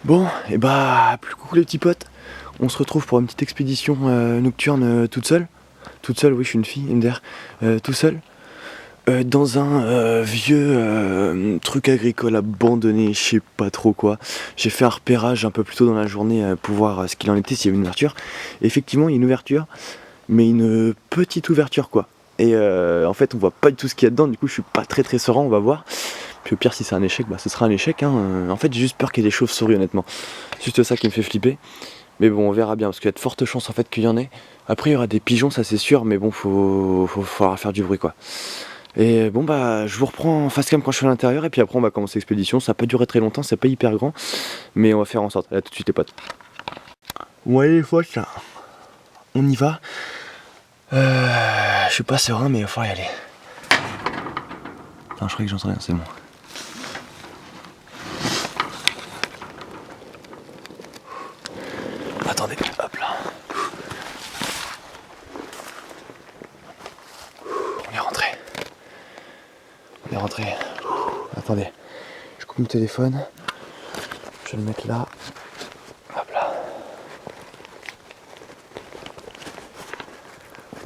Bon, et bah, plus coucou les petits potes. On se retrouve pour une petite expédition nocturne toute seule. Toute seule, oui, je suis une fille, Ender. Tout seul. Dans un vieux truc agricole abandonné, je sais pas trop quoi. J'ai fait un repérage un peu plus tôt dans la journée pour voir ce qu'il en était, s'il y avait une ouverture. Et effectivement, il y a une ouverture, mais une petite ouverture quoi. Et en fait, on voit pas du tout ce qu'il y a dedans, du coup, je suis pas très serein, on va voir. Puis au pire, si c'est un échec, bah ce sera un échec. Hein. En fait, j'ai juste peur qu'il y ait des chauves-souris, honnêtement. C'est juste ça qui me fait flipper. Mais bon, on verra bien, parce qu'il y a de fortes chances en fait qu'il y en ait. Après, il y aura des pigeons, ça c'est sûr, mais bon, faudra faire du bruit quoi. Et bon, bah, je vous reprends en face cam quand je suis à l'intérieur, et puis après, on va commencer l'expédition. Ça va pas durer très longtemps, c'est pas hyper grand, mais on va faire en sorte. Là, tout de suite, les potes. Bon, allez, les potes, là. On y va. Je suis pas serein, mais il va falloir y aller. Non, je croyais que j'entends rien, c'est bon. Attendez, hop là. On est rentré. On est rentré. Attendez, je coupe mon téléphone. Je vais le mettre là. Hop là.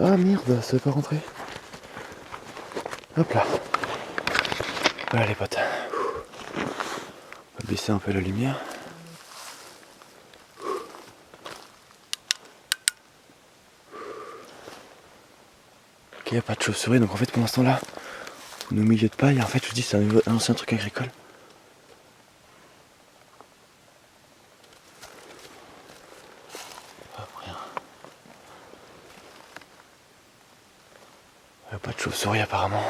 Ah merde, ça veut pas rentrer. Hop là. Voilà les potes. On va baisser un peu la lumière. Ok, y a pas de chauve-souris, donc en fait pour l'instant là, on est au milieu de paille. En fait, je vous dis, c'est un ancien truc agricole. Hop, rien. Y a pas de chauve-souris apparemment.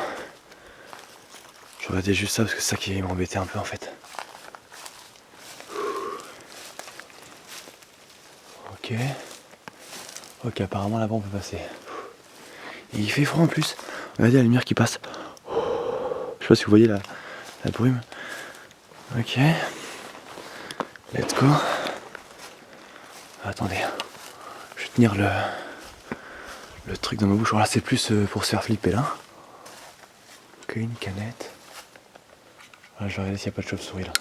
Je regardais juste ça parce que c'est ça qui m'embêtait un peu en fait. Ok. Ok, apparemment là-bas on peut passer. Et il fait froid en plus. Regardez la lumière qui passe. Je sais pas si vous voyez la brume. Ok. Let's go. Attendez. Je vais tenir le truc dans ma bouche. Voilà, c'est plus pour se faire flipper là. Ok, une canette. Voilà, je vais regarder s'il n'y a pas de chauve-souris là.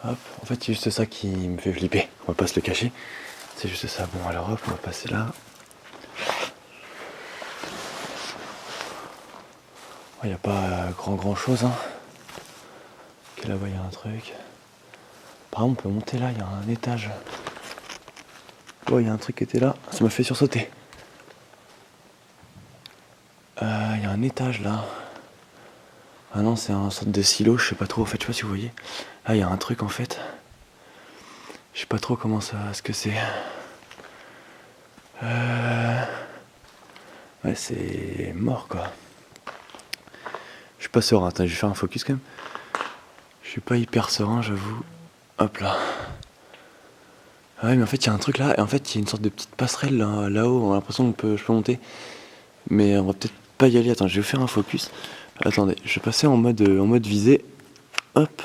Hop, en fait c'est juste ça qui me fait flipper. On va pas se le cacher. C'est juste ça. Bon alors hop, on va passer là. Il n'y a pas grand chose hein. Ok, là-bas il y a un truc. Par exemple on peut monter là, il y a un étage. Oh, il y a un truc qui était là, ça m'a fait sursauter. Il y a un étage là. Ah non, c'est un sorte de silo, je sais pas trop, en fait, je sais pas si vous voyez. Là, il y a un truc en fait. Je sais pas trop comment ça, ce que c'est. Ouais, c'est mort quoi. Je suis pas serein, attends, je vais faire un focus quand même. Je suis pas hyper serein, j'avoue. Hop là. Ah ouais, mais en fait, il y a un truc là, et en fait, il y a une sorte de petite passerelle là-haut. On a l'impression que je peux monter. Mais on va peut-être pas y aller. Attends, je vais faire un focus. Attendez, je vais passer en mode visée. Hop.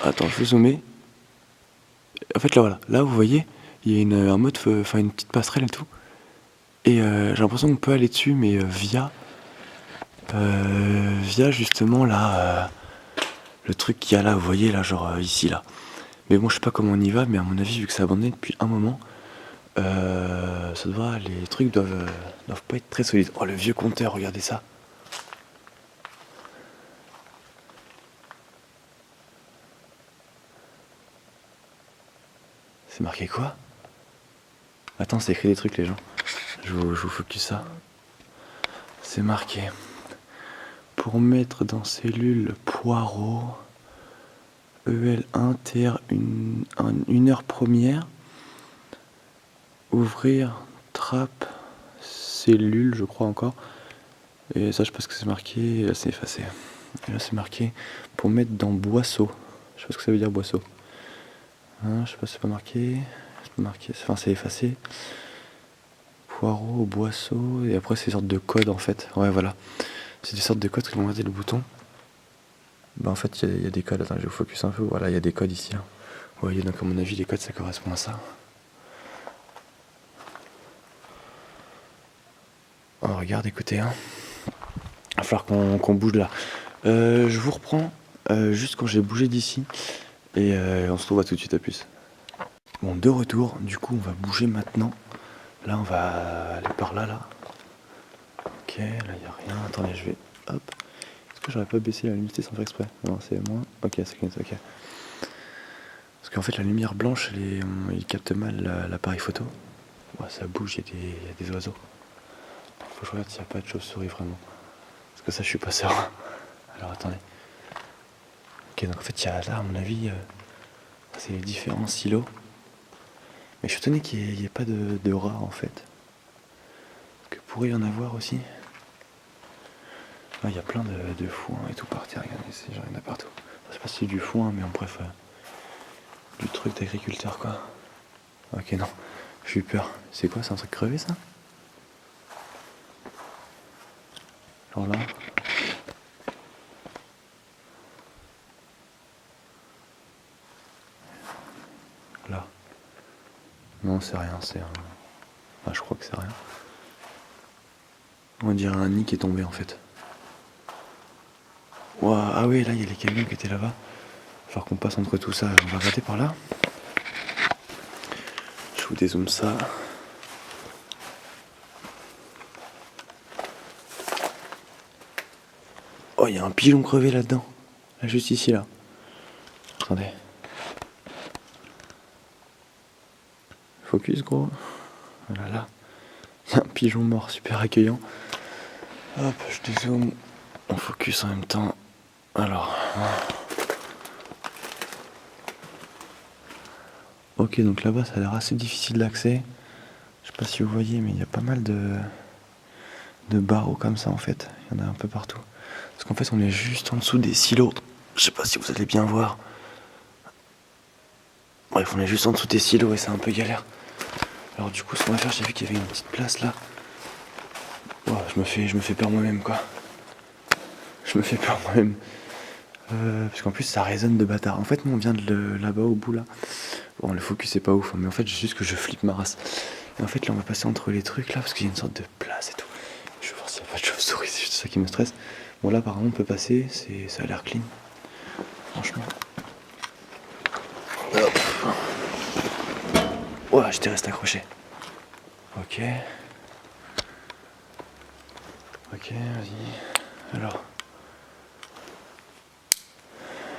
Attends, je vais zoomer. En fait, là, voilà. Là, vous voyez, il y a un mode, enfin, une petite passerelle et tout. Et j'ai l'impression qu'on peut aller dessus, mais via justement là, le truc qu'il y a là, vous voyez, là, genre ici, là. Mais bon, je sais pas comment on y va, mais à mon avis, vu que c'est abandonné depuis un moment, les trucs doivent pas être très solides. Oh, le vieux compteur, regardez ça. C'est marqué quoi? Attends, c'est écrit des trucs, les gens. Je vous focus ça. C'est marqué. Pour mettre dans cellule poireau, EL1, TR, une heure première. Ouvrir, trappe, cellule, je crois encore. Et ça, je pense que c'est marqué. Là, c'est effacé. Et là, c'est marqué pour mettre dans boisseau. Je sais pas ce que ça veut dire, boisseau. Hein, je sais pas si c'est pas marqué. C'est pas marqué. Enfin, c'est effacé. Poireau, boisseau. Et après, c'est des sortes de codes en fait. Ouais, voilà. C'est des sortes de codes qui vont regarder le bouton. Bah, en fait, il y a des codes. Attends, je vais vous focus un peu. Voilà, il y a des codes ici. Hein. Vous voyez, donc à mon avis, les codes, ça correspond à ça. Oh, regarde, écoutez, hein. Il va falloir qu'on bouge de là. Je vous reprends juste quand j'ai bougé d'ici. Et on se retrouve à tout de suite, à plus. Bon, de retour, du coup on va bouger maintenant. Là on va aller par là, là. Ok, là y a rien. Attendez, je vais... Hop. Est-ce que j'aurais pas baissé la luminosité sans faire exprès? Non, c'est moins. Ok, c'est ok. Parce qu'en fait la lumière blanche, il capte mal l'appareil photo. Ouais, ça bouge, il y a des oiseaux. Faut que je regarde s'il n'y a pas de chauve-souris vraiment. Parce que ça, je suis pas serein. Alors attendez. Ok, donc en fait, il y a là, à mon avis, c'est les différents silos. Mais je suis étonné qu'il n'y ait pas de rats en fait. Parce que pourrait y en avoir aussi. Il y a plein de foin et tout par terre. Regardez, il y en a partout. Je sais pas si c'est du foin, mais en bref, du truc d'agriculteur quoi. Ok, non, j'ai eu peur. C'est quoi, c'est un truc crevé ça? Genre là. Là. Non, c'est rien, c'est un... Ah, je crois que c'est rien. On dirait un nid qui est tombé en fait. Wow, ah oui, là il y a les camions qui étaient là-bas. Il va falloir qu'on passe entre tout ça. On va regarder par là. Je vous dézoome ça. Oh, il y a un pigeon crevé là-dedans. Là, juste ici, là. Attendez. Focus, gros. Voilà, là. Il y a un pigeon mort, super accueillant. Hop, je dézoome. On focus en même temps. Alors. Ok, donc là-bas, ça a l'air assez difficile d'accès. Je sais pas si vous voyez, mais il y a pas mal de barreaux comme ça, en fait. Il y en a un peu partout. Parce qu'en fait, on est juste en dessous des silos. Je sais pas si vous allez bien voir. Bref, on est juste en dessous des silos et c'est un peu galère. Alors du coup, ce qu'on va faire, j'ai vu qu'il y avait une petite place là. Oh, je me fais peur moi-même quoi. Je me fais peur moi-même. Parce qu'en plus ça résonne de bâtard. En fait, nous on vient de là-bas au bout là. Bon, le focus c'est pas ouf, hein, mais en fait, c'est juste que je flippe ma race. Et en fait, là on va passer entre les trucs là parce qu'il y a une sorte de place et tout. Je vais voir s'il n'y a pas de chauve-souris, c'est juste ça qui me stresse. Bon, là apparemment on peut passer, ça a l'air clean. Franchement. Hop. Ouais, j'étais resté accroché. Ok. Ok, vas-y. Alors.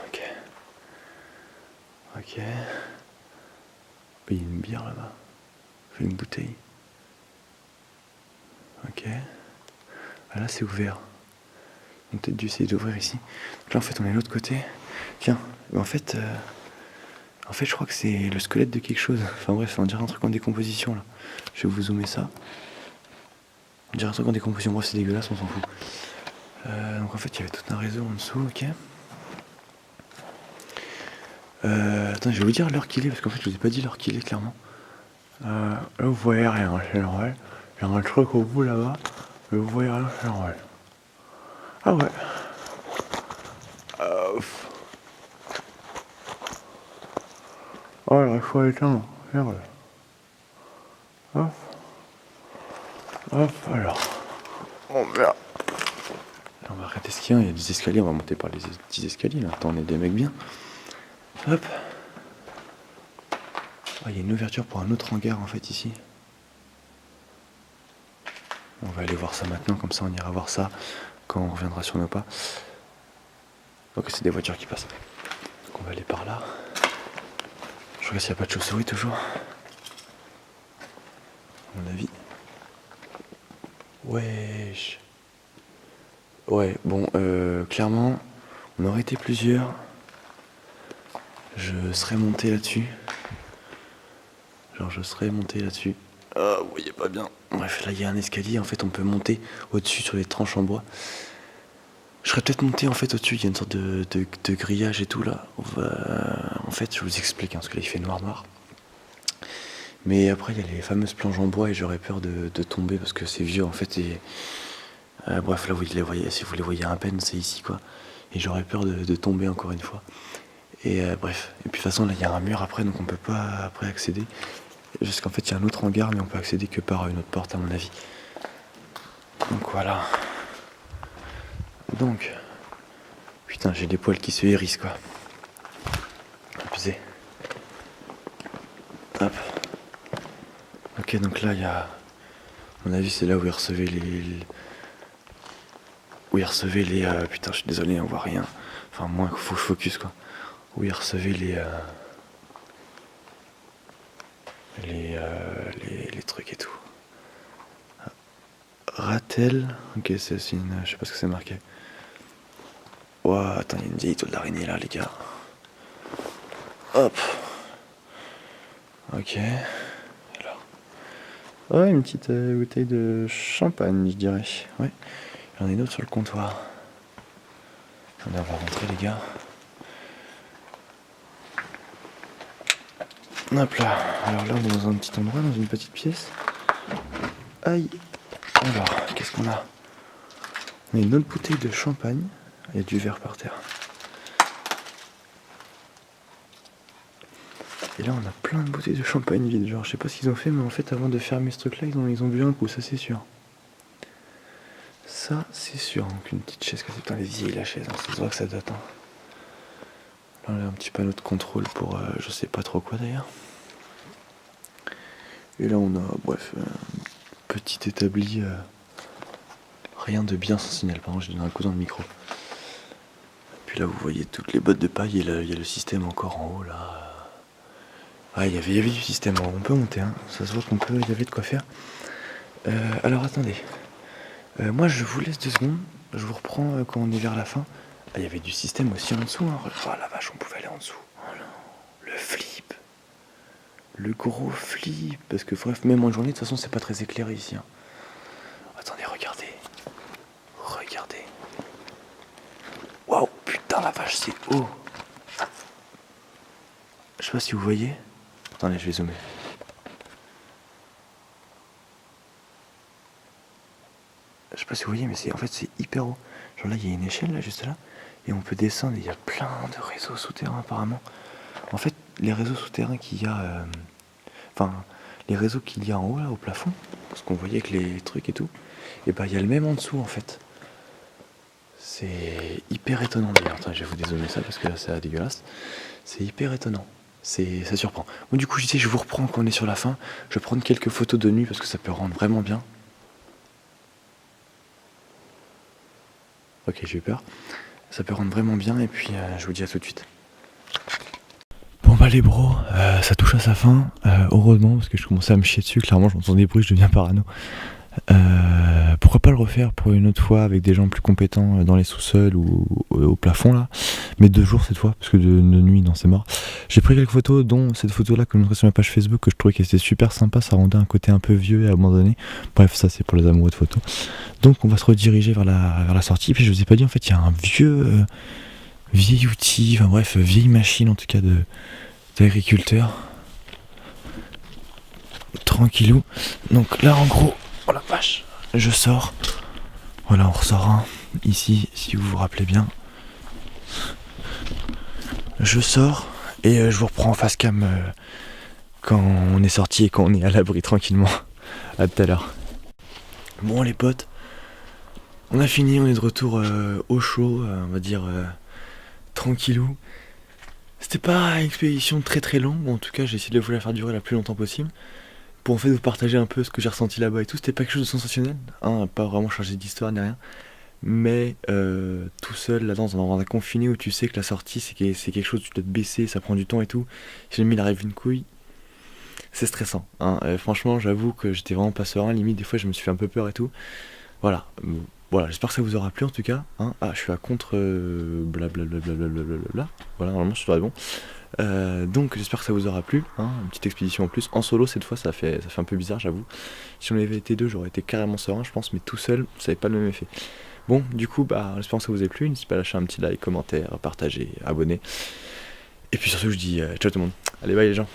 Ok. Ok. Il y a une bière là-bas. Fait une bouteille. Ok. Ah là c'est ouvert. On a peut-être dû essayer d'ouvrir ici. Donc là en fait on est de l'autre côté. Tiens, en fait je crois que c'est le squelette de quelque chose. Enfin bref, on dirait un truc en décomposition là. Je vais vous zoomer ça. On dirait un truc en décomposition. Bref, c'est dégueulasse, on s'en fout. Donc en fait il y avait tout un réseau en dessous, ok. Attends, je vais vous dire l'heure qu'il est, parce qu'en fait je vous ai pas dit l'heure qu'il est clairement. Là vous voyez rien, c'est normal. Il y a un truc au bout là-bas, mais vous voyez rien, c'est normal. Ah ouais. Oh là, il faut éteindre. Merde. Hop. Hop, alors. Oh merde. On va arrêter ce qu'il y a, il y a des escaliers, on va monter par les petits escaliers là. Attends, on est des mecs bien. Hop. Oh, il y a une ouverture pour un autre hangar en fait ici. On va aller voir ça maintenant, comme ça on ira voir ça quand on reviendra sur nos pas. Ok, c'est des voitures qui passent. Donc on va aller par là. Je regarde s'il n'y a pas de chauve-souris toujours. À mon avis. Wesh. Ouais, bon, clairement, on aurait été plusieurs. Je serais monté là-dessus. Genre, je serais monté là-dessus. Ah, vous voyez pas bien. Bref, là, il y a un escalier. En fait, on peut monter au-dessus sur les tranches en bois. Je serais peut-être monté en fait au-dessus. Il y a une sorte de grillage et tout là. En fait, je vous explique, hein, parce que là, il fait noir. Mais après, il y a les fameuses planches en bois et j'aurais peur de tomber parce que c'est vieux en fait. Et bref, là, vous les voyez, si vous les voyez à peine, c'est ici quoi. Et j'aurais peur de tomber encore une fois. Et bref. Et puis de toute façon, là, il y a un mur après, donc on peut pas après accéder. Parce qu'en fait, il y a un autre hangar, mais on peut accéder que par une autre porte, à mon avis. Donc voilà. Donc. Putain, j'ai les poils qui se hérissent quoi. Abusé. Hop. Ok, donc là il y a... À mon avis c'est là où il recevait putain, je suis désolé, on voit rien. Enfin, moi, faut que je focus quoi. Où il recevait les trucs et tout. Ratel. Ok, c'est une... Je sais pas ce que c'est marqué. Ouah, attends, il y a une vieille toile d'araignée là, les gars. Hop. Ok. Alors. Oh, une petite bouteille de champagne, je dirais. Ouais. J'en ai une autre sur le comptoir. On va rentrer, les gars. Hop là. Alors là, on est dans un petit endroit, dans une petite pièce. Aïe. Alors, qu'est-ce qu'on a? On a une autre bouteille de champagne. Il y a du verre par terre. Et là, on a plein de bouteilles de champagne vides. Genre, je sais pas ce qu'ils ont fait, mais en fait, avant de fermer ce truc-là, ils ont bu un coup, ça c'est sûr. Ça, c'est sûr. Donc, une petite chaise cassée. Putain, elle est vieille la chaise, hein. Ça se voit que ça date. Hein. Là, on a un petit panneau de contrôle pour je sais pas trop quoi d'ailleurs. Et là, on a, bref, petit établi. Rien de bien sans signal. Pardon, j'ai donné un coup dans le micro. Puis là, vous voyez toutes les bottes de paille et il y a le système encore en haut là. Ah, il y avait du système, on peut monter, hein. Ça se voit il y avait de quoi faire. Alors attendez, moi je vous laisse 2 secondes, je vous reprends quand on est vers la fin. Ah, il y avait du système aussi en dessous, hein. Oh la vache, on pouvait aller en dessous. Oh non, le flip, le gros flip, parce que bref, même en journée, de toute façon, c'est pas très éclairé ici. Hein. Attendez, regardez. Waouh, putain la vache, c'est haut. Je sais pas si vous voyez. Attendez, je vais zoomer. Je sais pas si vous voyez, mais c'est hyper haut. Genre là, il y a une échelle là, juste là, et on peut descendre. Il y a plein de réseaux souterrains apparemment. En fait, les réseaux souterrains qu'il y a, les réseaux qu'il y a en haut là, au plafond, parce qu'on voyait que les trucs et tout, et bah il y a le même en dessous en fait. C'est hyper étonnant d'ailleurs. Attends, je vais vous dézoomer ça parce que là c'est dégueulasse. C'est hyper étonnant. Ça surprend. Bon, du coup, je vous reprends quand on est sur la fin. Je vais prendre quelques photos de nuit parce que ça peut rendre vraiment bien. Ok, j'ai eu peur. Ça peut rendre vraiment bien et puis je vous dis à tout de suite. Bon bah les bros, ça touche à sa fin, heureusement parce que je commençais à me chier dessus, clairement j'entends des bruits, je deviens parano. Pourquoi pas le refaire pour une autre fois avec des gens plus compétents dans les sous-sols ou au plafond là, mais 2 jours cette fois parce que de nuit non c'est mort. J'ai pris quelques photos dont cette photo là que je montrais sur ma page Facebook que je trouvais qu'elle était super sympa, ça rendait un côté un peu vieux et abandonné. Bref, ça c'est pour les amoureux de photos. Donc on va se rediriger vers la sortie. Puis je vous ai pas dit, en fait il y a un vieil outil, enfin bref, vieille machine en tout cas d'agriculteur. Tranquillou. Donc là en gros, oh la vache, je sors. Voilà, on ressort un. Ici, si vous vous rappelez bien. Je sors et je vous reprends en face cam quand on est sorti et quand on est à l'abri tranquillement. À tout à l'heure. Bon les potes, on a fini, on est de retour au chaud, on va dire tranquillou. C'était pas une expédition très très longue, en tout cas j'ai essayé de vous la faire durer la plus longtemps possible. Pour en fait vous partager un peu ce que j'ai ressenti là-bas et tout, c'était pas quelque chose de sensationnel, hein, pas vraiment changer d'histoire ni rien. Mais tout seul là dans un confiné où tu sais que la sortie c'est quelque chose, tu dois te baisser, ça prend du temps et tout. Si jamais il arrive une couille, c'est stressant. Hein. Franchement j'avoue que j'étais vraiment pas serein, limite des fois je me suis fait un peu peur et tout. Voilà. Voilà, j'espère que ça vous aura plu en tout cas. Hein. Ah, je suis à contre blablabla. Voilà, normalement je suis bon. Donc j'espère que ça vous aura plu. Hein. Une petite expédition en plus. En solo cette fois, ça fait un peu bizarre, j'avoue. Si on avait été 2, j'aurais été carrément serein, je pense, mais tout seul, ça n'avait pas le même effet. Bon, du coup, j'espère que ça vous a plu. N'hésitez pas à lâcher un petit like, commentaire, partager, abonner. Et puis surtout, je dis ciao tout le monde. Allez, bye les gens.